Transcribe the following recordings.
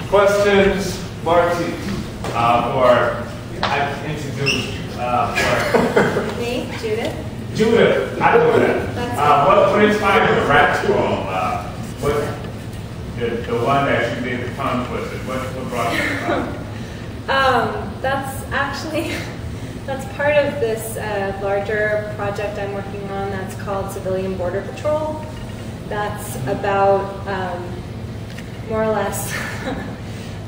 Questions, Marty, or I've introduced for Me, Judith. Judith. I know that. What inspired the rap scroll? What the one that you did the tongue twister? What brought you about? That's part of this larger project I'm working on. That's called Civilian Border Patrol. That's about more or less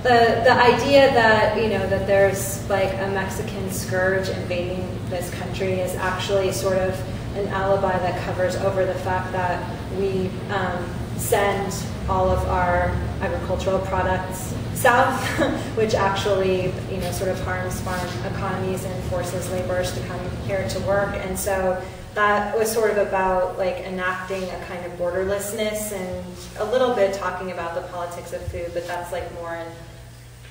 the idea that that there's like a Mexican scourge invading this country is actually sort of an alibi that covers over the fact that we send all of our agricultural products south, which actually sort of harms farm economies and forces laborers to come here to work. And so that was sort of about like enacting a kind of borderlessness and a little bit talking about the politics of food, but that's like more in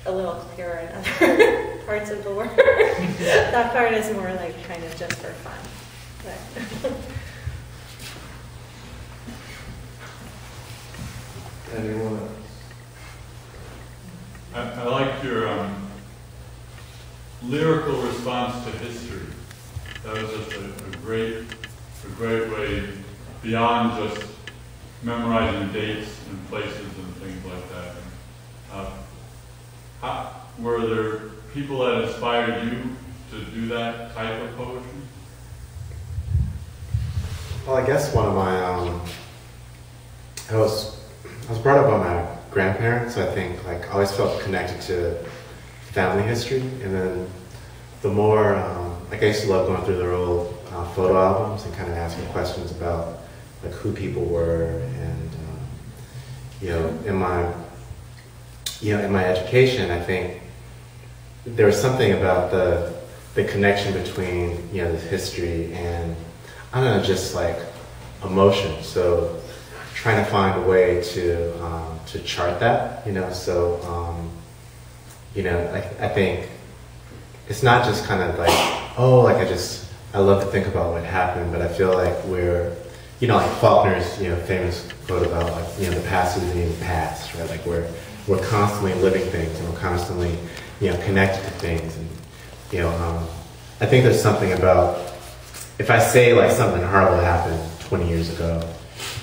a little clearer in other parts of the world. That part is more like kind of just for fun. But anyone else? I like your lyrical response to history. That was just a great way beyond just memorizing dates and places and things like that. Were there people that inspired you to do that type of poetry? Well, I guess one of my I was brought up by my grandparents. So I think like I always felt connected to family history, and then the more like I used to love going through their old photo albums and kind of asking questions about like who people were, and in my education, I think there was something about the connection between this history and I don't know, just like emotion. So trying to find a way to chart that, I think it's not just kind of like, I love to think about what happened, but I feel like we're, like Faulkner's, famous quote about like, the past isn't even past, right? Like we're constantly living things and we're constantly, connected to things. And, I think there's something about, if I say like something horrible happened 20 years ago,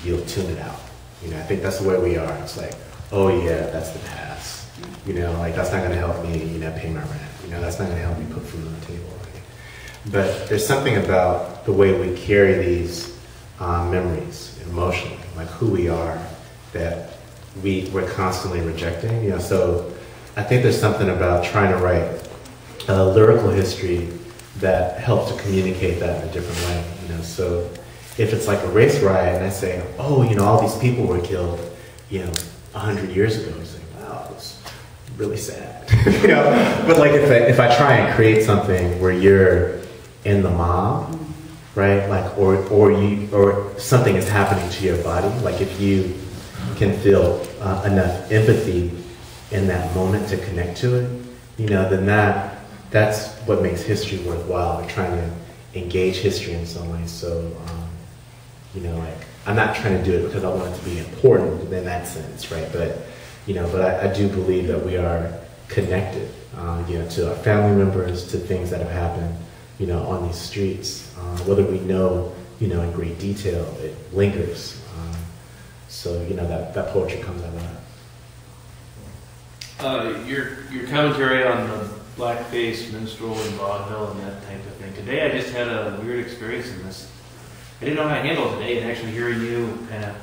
you'll tune it out. I think that's the way we are. It's like, oh yeah, that's the past. Like that's not gonna help me, pay my rent. That's not gonna help me put food on the table. Right? But there's something about the way we carry these memories emotionally, like who we are, that we're constantly rejecting. So I think there's something about trying to write a lyrical history that helps to communicate that in a different way. So if it's like a race riot and I say, oh, all these people were killed, 100 years ago, you say, wow, it was really sad. But like if I try and create something where you're in the mob, right? Like or something is happening to your body, like if you can feel enough empathy in that moment to connect to it, then that's what makes history worthwhile. We're trying to engage history in some way. So, like I'm not trying to do it because I want it to be important in that sense, right? But, but I do believe that we are connected, to our family members, to things that have happened, on these streets. Whether we know, in great detail, it lingers. So, that poetry comes out of that. Your commentary on the blackface, minstrel, and vaudeville, and that type of thing. Today I just had a weird experience in this. I didn't know how to handle it today, and actually hearing you kind of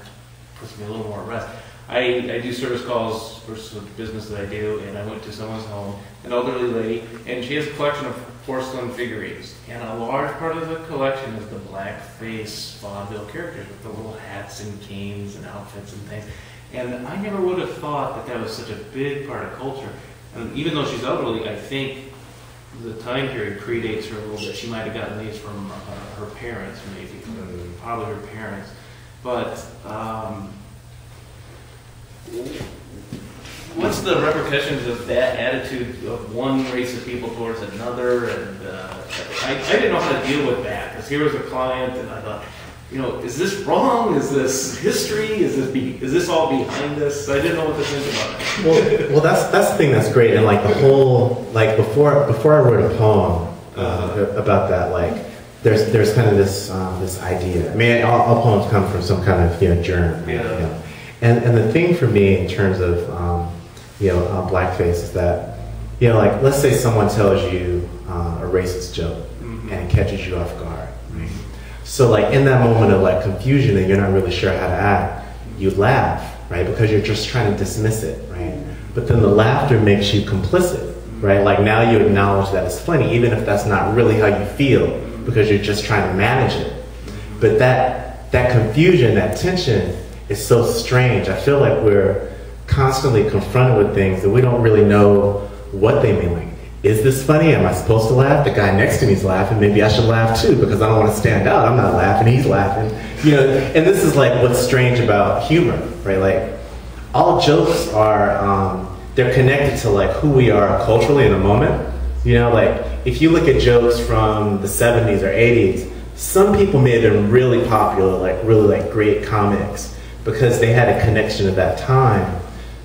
puts me a little more at rest. I do service calls for some business that I do, and I went to someone's home, an elderly lady, and she has a collection of porcelain figurines. And a large part of the collection is the blackface vaudeville characters with the little hats and canes and outfits and things. And I never would have thought that was such a big part of culture. And even though she's elderly, I think the time period predates her a little bit. She might have gotten these from her parents, maybe, probably her parents. But what's the repercussions of that attitude of one race of people towards another? And I didn't know how to deal with that, because here was a client, and I thought, you know, is this wrong? Is this history? Is this all behind us? I didn't know what to think about it. Well, that's the thing that's great, and like the whole, like before I wrote a poem about that, like there's kind of this this idea. I mean, all poems come from some kind of germ. Yeah. You know? And the thing for me in terms of blackface is that like let's say someone tells you a racist joke and it catches you off guard. Right? So like in that moment of like confusion and you're not really sure how to act, you laugh, right? Because you're just trying to dismiss it, right? But then the laughter makes you complicit, right? Like now you acknowledge that it's funny, even if that's not really how you feel, because you're just trying to manage it. But that confusion, that tension is so strange. I feel like we're constantly confronted with things that we don't really know what they mean. Like, is this funny? Am I supposed to laugh? The guy next to me is laughing. Maybe I should laugh too because I don't want to stand out. I'm not laughing. He's laughing. And this is like what's strange about humor, right? Like all jokes are they're connected to like who we are culturally in a moment. Like if you look at jokes from the 70s or 80s, some people may have been really popular, like really like great comics because they had a connection at that time.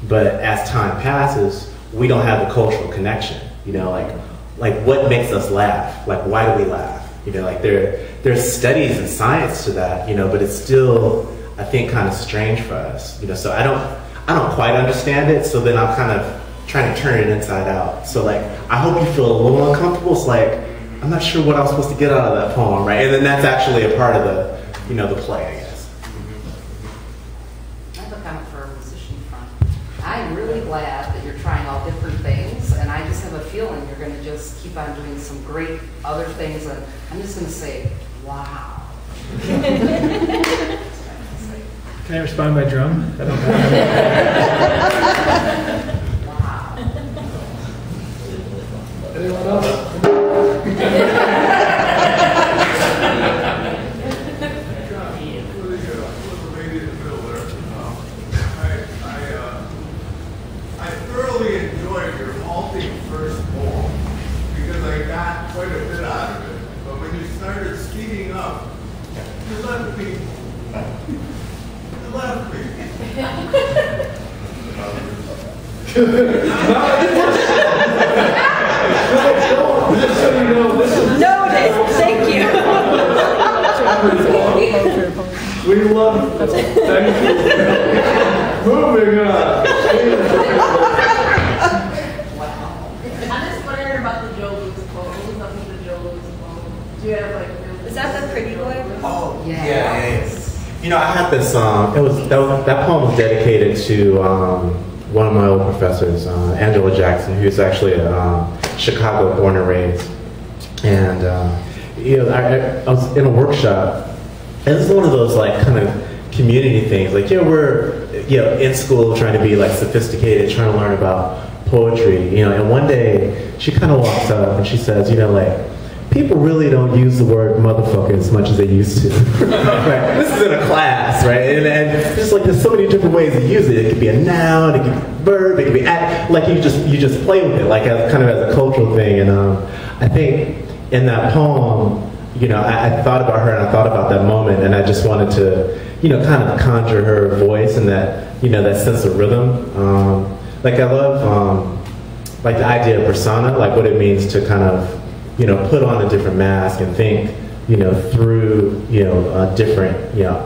But as time passes, we don't have the cultural connection. Like what makes us laugh? Like why do we laugh? Like there's studies and science to that. But it's still, I think, kind of strange for us. So I don't quite understand it. So then I'm kind of trying to turn it inside out. So like I hope you feel a little uncomfortable. It's like I'm not sure what I'm supposed to get out of that poem, right? And then that's actually a part of the the play, I guess. I have a comment for a musician front. I'm really glad that you're trying all different things, and I just have a feeling you're going to just keep on doing some great other things, and I'm just going to say, wow. Can I respond by drum? I don't know. Wow. Anyone else? I thoroughly enjoyed your halting first poem because I got quite a bit out of it. But when you started speeding up, you left me. You left me. Noted. Thank you. We love it. Thank you. Moving on. I'm just wondering about the Joe Louis poem. What was up with the Joe Louis poem? Do you have like? Is that the pretty boy? Oh, Yes. I had this. That poem was dedicated to one of my old professors, Angela Jackson, who's actually Chicago born and raised. And I was in a workshop, and it's one of those like kind of community things. Like we're in school trying to be like sophisticated, trying to learn about poetry. And one day she kind of walks up and she says, like, people really don't use the word motherfucker as much as they used to. Right? This is in a class, right? And just like there's so many different ways to use it. It could be a noun, it could be a verb, it could be like you just play with it, like kind of as a cultural thing. And I think in that poem, I thought about her and I thought about that moment, and I just wanted to, kind of conjure her voice and that, that sense of rhythm. Like I love like the idea of persona, like what it means to kind of put on a different mask and think, through, different,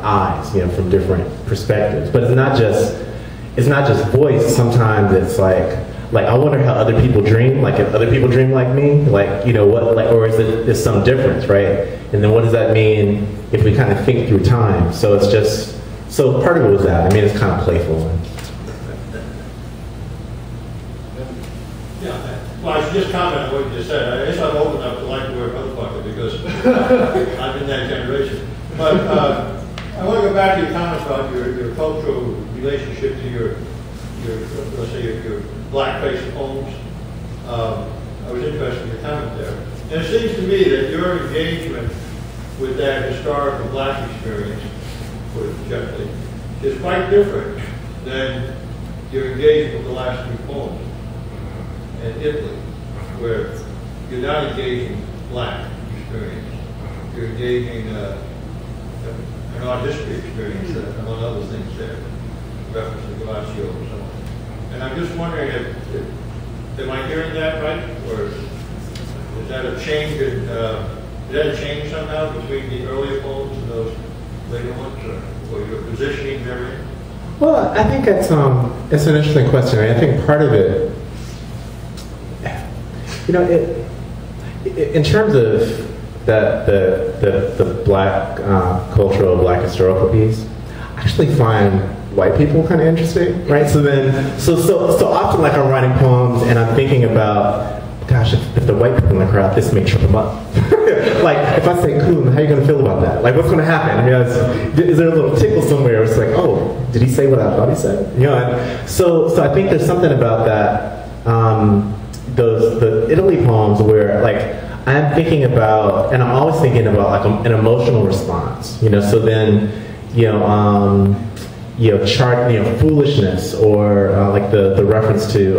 eyes, from different perspectives. But it's not just voice. Sometimes it's like I wonder how other people dream. Like if other people dream like me, like what, like, or is it there's some difference, right? And then what does that mean if we kind of think through time? So it's just part of it was that. I mean, it's kind of playful. Well, I should just comment on what you just said. I guess I'm old enough to like the word motherfucker because I'm in that generation. But I want to go back to your comments about your cultural relationship to your let's say your blackface poems. I was interested in your comment there. And it seems to me that your engagement with that historical black experience, put it gently, is quite different than your engagement with the last few poems. In Italy, where you're not engaging black experience, you're engaging an art history experience, among other things there, reference to Galacio or so on. And I'm just wondering am I hearing that right? Or is that a change in, did that change somehow between the earlier poems and those later ones, or your positioning therein? Well, I think it's an interesting question. I think part of it, in terms of the black cultural, black historical piece, I actually find white people kind of interesting, right? So often, like, I'm writing poems and I'm thinking about, gosh, if the white people in the crowd, this may trip them up. Like, if I say, cool, how are you going to feel about that? Like, what's going to happen? I mean, is there a little tickle somewhere? It's like, oh, did he say what I thought he said? And so I think there's something about that, the Italy poems where, like, I'm thinking about, and I'm always thinking about, like, an emotional response, so then, foolishness, or like the reference to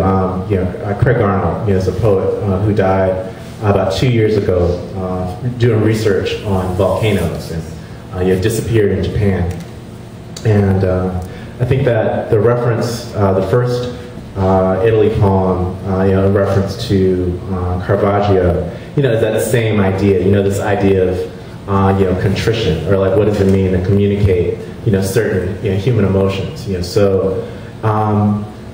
Craig Arnold, is a poet who died about 2 years ago doing research on volcanoes, and disappeared in Japan. And I think that the reference, the first Italy poem, in reference to Caravaggio, is that same idea, this idea of contrition, or like what does it mean to communicate certain human emotions. So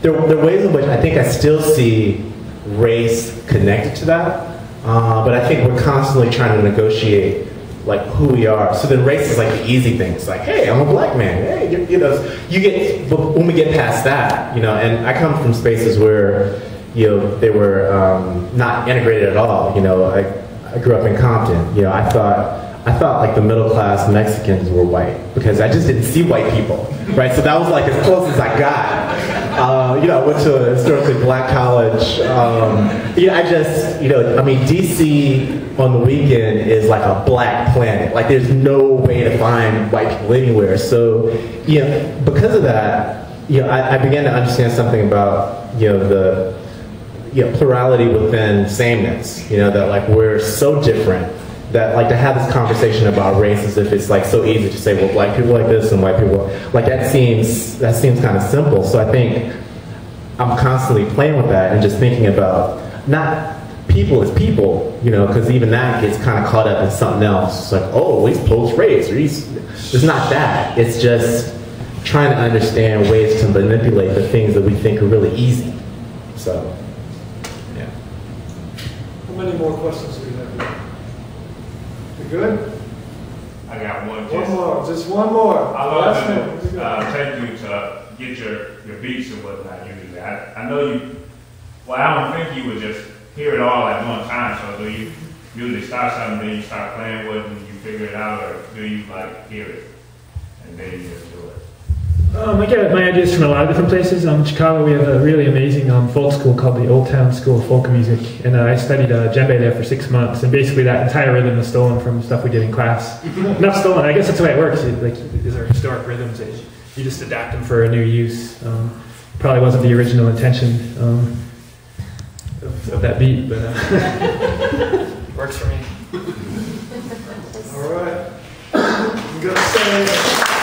there are ways in which I think I still see race connected to that, but I think we're constantly trying to negotiate like who we are. So then race is like the easy thing. It's like, hey, I'm a black man. Hey, you get, but when we get past that, and I come from spaces where they were not integrated at all. I grew up in Compton. I thought like the middle class Mexicans were white because I just didn't see white people, right? So that was like as close as I got. I went to a historically black college. DC on the weekend is like a black planet. Like there's no way to find white people anywhere. So, because of that, I began to understand something about, the plurality within sameness. That like we're so different. That like to have this conversation about race as if it's like so easy to say, well, black people like this and white people like that seems kind of simple. So I think I'm constantly playing with that and just thinking about not people as people, because even that gets kind of caught up in something else. It's like, oh, he's post-race, or it's not that. It's just trying to understand ways to manipulate the things that we think are really easy. So, yeah. How many more questions do we have? Good? I got one. Just one more. I love to take you to get your beats and whatnot usually. I know you, well, I don't think you would just hear it all at one time, so do you usually start something, then you start playing with it and you figure it out, or do you like hear it and then you just do it? I get my ideas from a lot of different places. In Chicago, we have a really amazing folk school called the Old Town School of Folk Music, and I studied djembe there for 6 months, and basically that entire rhythm is stolen from stuff we did in class. Not stolen, I guess that's the way it works. These are historic rhythms that you just adapt them for a new use. Probably wasn't the original intention of that beat, but works for me. All right. I'm gonna say.